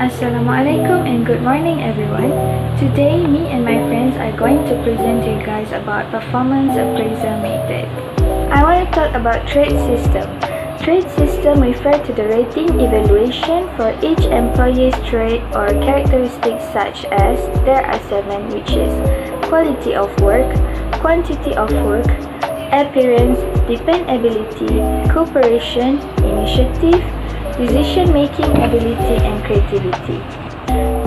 Assalamualaikum and good morning everyone. Today me and my friends are going to present to you guys about performance appraisal method. I want to talk about trade system. Trade system refer to the rating evaluation for each employee's trait or characteristics such as there are 7, which is quality of work, quantity of work, appearance, dependability, cooperation, initiative, decision-making ability and creativity.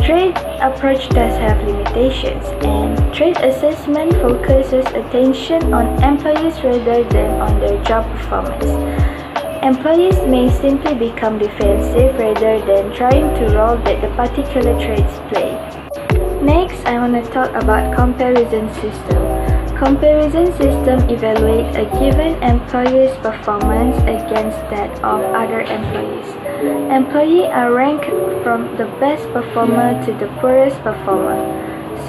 Trade approach does have limitations, and trade assessment focuses attention on employees rather than on their job performance. Employees may simply become defensive rather than trying to role that the particular traits play. Next, I want to talk about comparison system. Comparison system evaluate a given employee's performance against that of other employees. Employees are ranked from the best performer to the poorest performer.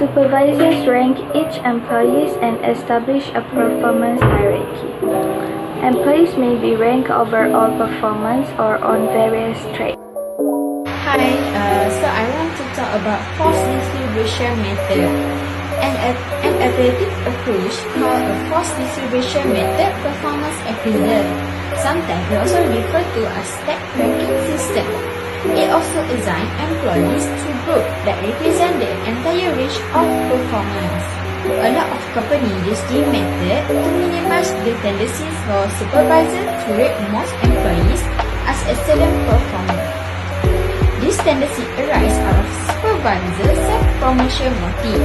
Supervisors rank each employee and establish a performance hierarchy. Employees may be ranked overall performance or on various traits. Hi, so I want to talk about force distribution method. An athletic approach called a force distribution method performance appraisal. Sometimes we also refer to as stack ranking system. It also assigns employees to groups that represent the entire range of performance. A lot of companies use this method to minimize the tendencies for supervisors to rate most employees as excellent performers. This tendency arises out of supervisors' self-promotion motive.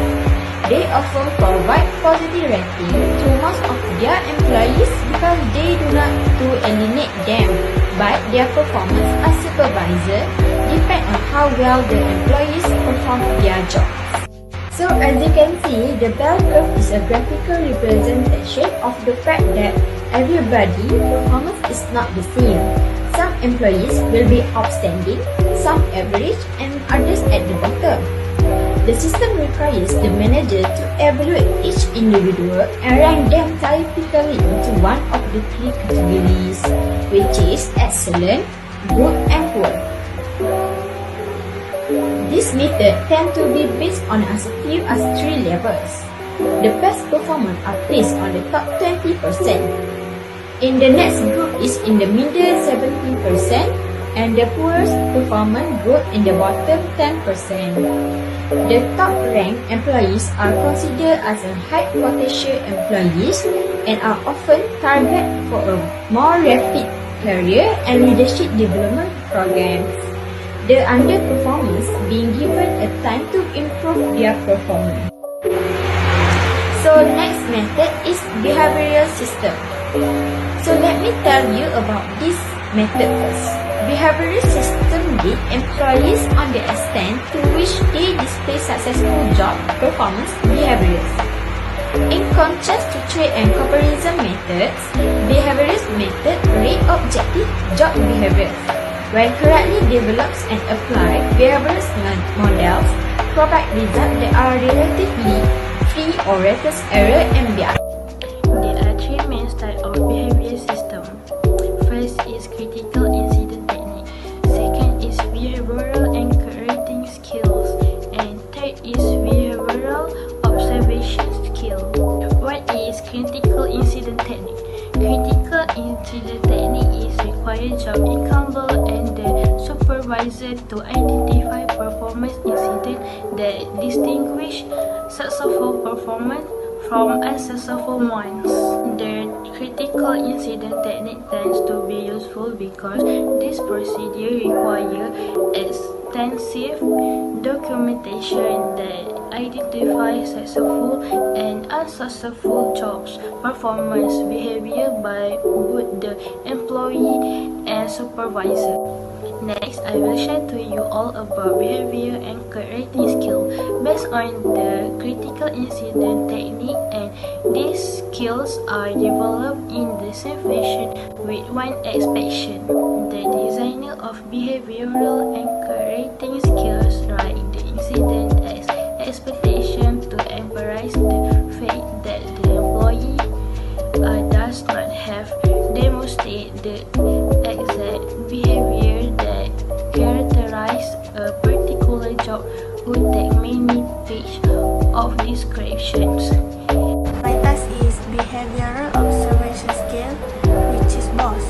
They often provide positive rating to most of their employees because they do not to eliminate them, but their performance as supervisor depends on how well the employees perform their jobs. So as you can see, the bell curve is a graphical representation of the fact that everybody's performance is not the same. Some employees will be outstanding, some average, and others at the bottom. The system requires the manager to evaluate each individual and rank them typically into one of the 3 categories, which is excellent, good, and poor. This method tends to be based on as few as 3 levels. The best performers are placed on the top 20%. In the next group is in the middle 17%, and the poorest performance group in the bottom 10%. The top-ranked employees are considered as a high-potential employees and are often targeted for a more rapid career and leadership development programs. The underperformers being given a time to improve their performance. So next method is behavioral system. So let me tell you about this method first. Behavioral system lead employees on the extent to which they display successful job performance behaviors. In contrast to trade and comparison methods, behavioral method rate objective job behaviors. When correctly developed and applied, behavioral models provide results that are relatively free of reverse error and bias. There are 3 main styles of behavior system. First is critical incident technique. Second is behavioral anchoring skills. And third is behavioral observation skill. What is critical incident technique? Critical incident technique is required job incumbent and the supervisor to identify performance incidents that distinguish successful performance from unsuccessful ones. The critical incident technique tends to be useful because this procedure requires extensive documentation that identifies successful and unsuccessful jobs performance behavior by both the employee and supervisor. Next, I will share to you all about behavior and rating skill based on the critical incident technique, and these skills are developed in the same fashion with one exception. The designer of behavioral and rating skills write the incident as expectation to emphasize the fact that the employee does not have demonstrated the exact behavior that characterize a particular mini page of descriptions. My task is behavioral observation skill, which is BOSS.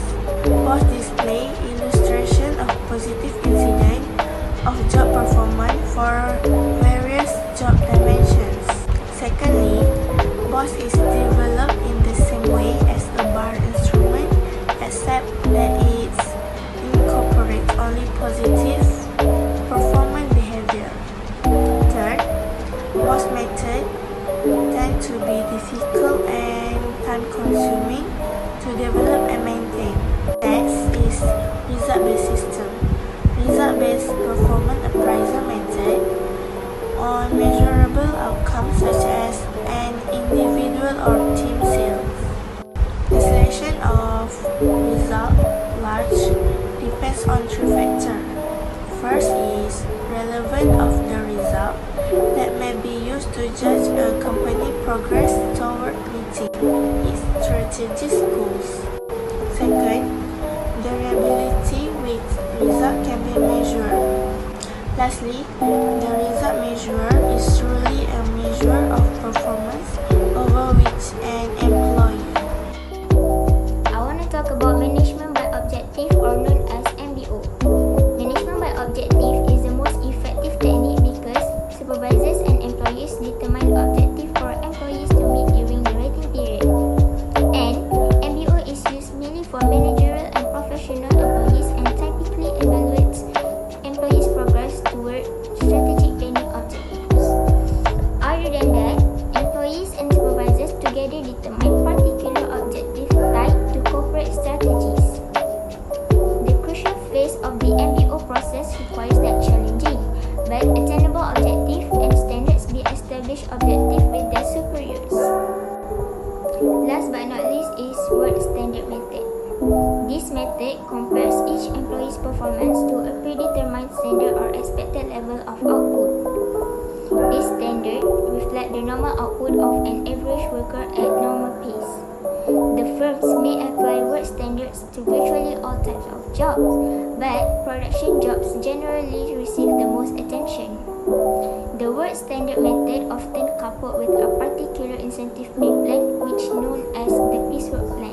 BOSS display illustration of positive incident of job performance for various job dimensions. Secondly, BOSS is developed in the same way as a bar instrument, except that it incorporates only positive performance behavior. Third, BOSS method tend to be difficult and time-consuming to develop and maintain. Next is result-based system. Result-based performance appraisal method on measurable outcomes such as an individual or team sales. The selection of result large depends on three factors. First is relevance of the result that may be used to judge a company progress toward meeting its strategic goals. Second, the reliability with result can be measured. Lastly, the result measure is truly a measure of performance over which an employee. I want to talk about management by objective, or known as MBO. Management by objective is the most effective technique because supervisors and employees determine objective for employees to meet during the rating period. And MBO is used mainly for managerial and professional employees and typically evaluates employees' progress toward strategic planning objectives. Other than that, employees and supervisors together determine particular objectives tied to corporate strategies. The crucial phase of the MBO process requires that challenging but attainable objective and standards be established objective with their superiors. Last but not least is work standard method. This method compares each employee's performance to a predetermined standard or expected level of output. This standard reflects the normal output of an average worker at normal pace. The firms may apply work standards to virtually all types of jobs, but production jobs generally receive the most attention. The work standard method often coupled with a particular incentive pay plan, which known as the piecework plan.